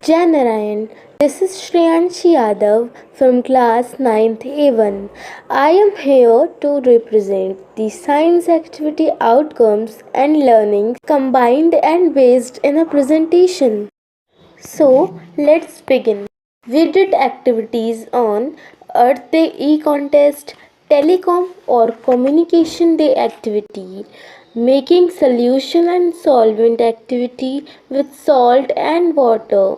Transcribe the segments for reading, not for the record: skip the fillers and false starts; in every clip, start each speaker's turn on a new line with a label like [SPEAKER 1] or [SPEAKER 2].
[SPEAKER 1] Jai Narayan. This is Shreyanshi Yadav from class 9th A1. I am here to represent the science activity outcomes and learning combined and based in a presentation. So, let's begin. We did activities on Earth Day e-contest, telecom or communication day activity, making solution and solvent activity with salt and water,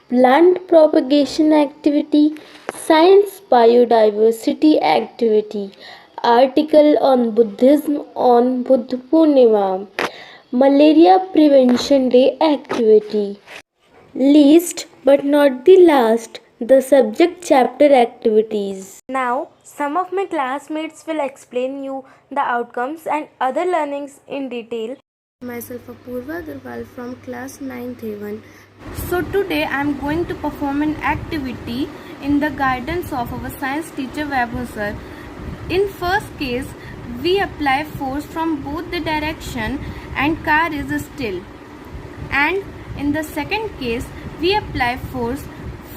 [SPEAKER 1] plant propagation activity, science biodiversity activity, article on Buddhism on Buddha Purnima, malaria prevention day activity. Least but not the last, the subject chapter activities. Now, some of my classmates will explain you the outcomes and other learnings in detail. Myself Apurva Durwal from class 9th A1.
[SPEAKER 2] So today I am going to perform an activity in the guidance of our science teacher Vaibhav sir. In first case, we apply force from both the direction and car is still. And in the second case, we apply force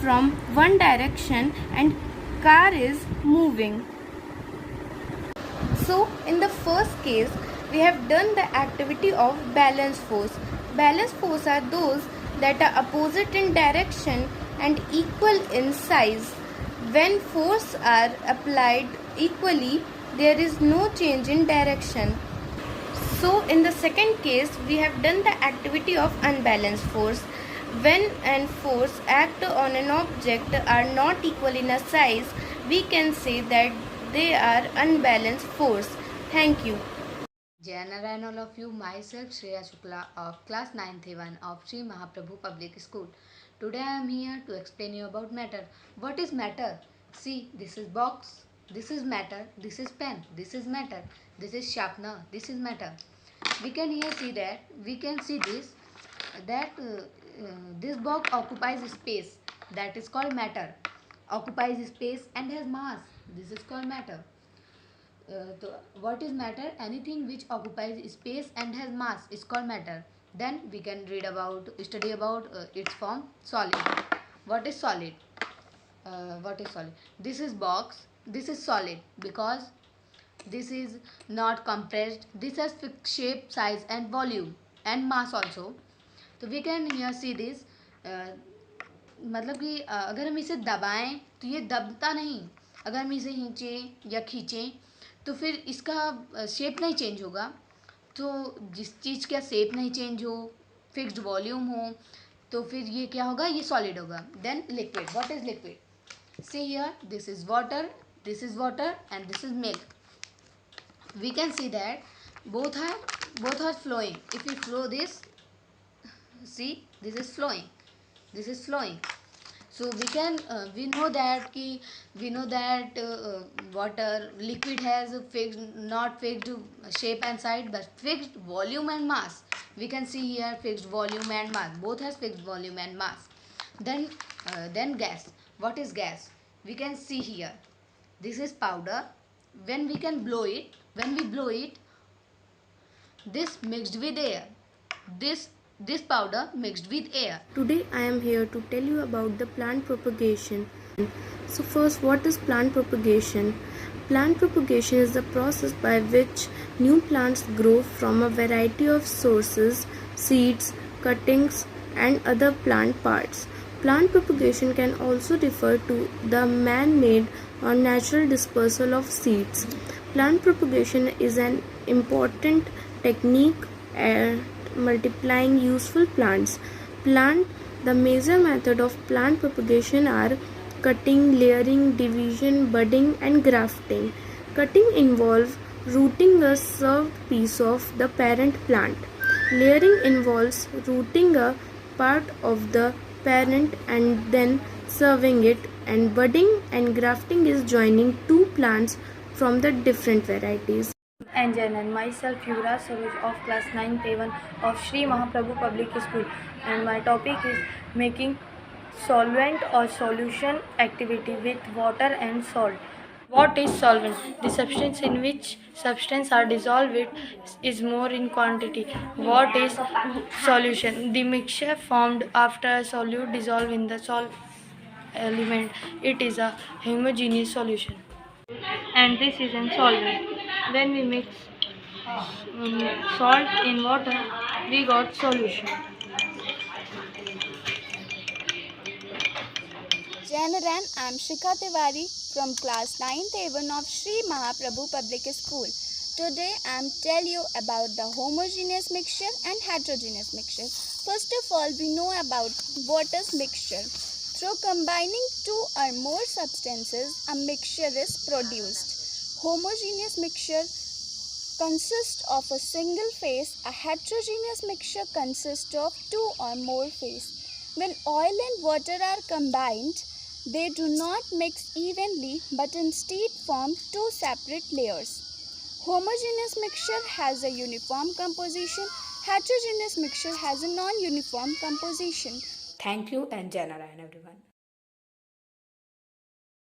[SPEAKER 2] from one direction and car is moving. So in the first case, we have done the activity of balance force. Balance force are those that are opposite in direction and equal in size. When force are applied equally, there is no change in direction. So in the second case, we have done the activity of unbalanced force. When and force act on an object are not equal in a size, we can say that they are unbalanced force. Thank you.
[SPEAKER 3] Jai Narayan all of you, myself Shreya Shukla of class 9th A1 of Sri Mahaprabhu Public School. Today I am here to explain you about matter. What is matter? See, this is box, this is matter, this is pen, this is matter, this is sharpener, this is matter. We can here see that, we can see this, that this box occupies space, that is called matter. Occupies space and has mass, this is called matter. What is matter? Anything which occupies space and has mass is called matter. Then we can study about its form, solid. What is solid? What is solid? This is box, this is solid because this is not compressed. This has fixed shape, size and volume and mass also. तो we can here see this. मतलब कि अगर हम इसे दबाएं तो ये दबता नहीं. अगर हम इसे खींचें या खींचें तो फिर इसका शेप नहीं चेंज होगा. तो जिस चीज़ का शेप नहीं चेंज हो, फिक्स्ड वॉल्यूम हो, तो फिर ये क्या होगा? ये सॉलिड होगा. Then liquid. What is liquid? See here, this is water and this is milk. We can see that both are flowing. If we flow this, see, this is flowing. So we know that water liquid has a not fixed shape and size but fixed volume and mass. We can see here fixed volume and mass, both has fixed volume and mass. Then gas. What is gas? We can see here, this is powder. When we blow it, this mixed with air, this powder mixed with air.
[SPEAKER 1] Today I am here to tell you about the plant propagation. So first, what is plant propagation? Plant propagation is the process by which new plants grow from a variety of sources, seeds, cuttings and other plant parts. Plant propagation can also refer to the man-made or natural dispersal of seeds. Plant propagation is an important technique at multiplying useful plants. The major method of plant propagation are cutting, layering, division, budding and grafting. Cutting involves rooting a served piece of the parent plant. Layering involves rooting a part of the parent and then serving it, and budding and grafting is joining two plants from the different varieties.
[SPEAKER 4] And myself Yuvraj Saroj of class 9th A1 of Sri Mahaprabhu Public School, and my topic is making solvent or solution activity with water and salt. What is solvent? The substance in which substance are dissolved is more in quantity. What is solution? The mixture formed after a solute dissolve in the element. It is a homogeneous solution. And this is a solvent. When we mix salt in water, we got solution.
[SPEAKER 2] Janaran, I am Shikha Tiwari from class 9th A1 of Sri Mahaprabhu Public School. Today I am tell you about the homogeneous mixture and heterogeneous mixture. First of all, we know about what is mixture. Through combining two or more substances, a mixture is produced. Homogeneous mixture consists of a single phase. A heterogeneous mixture consists of two or more phases. When oil and water are combined, they do not mix evenly but instead form two separate layers. Homogeneous mixture has a uniform composition. Heterogeneous mixture has a non-uniform composition.
[SPEAKER 3] Thank you and Jai Narayan everyone.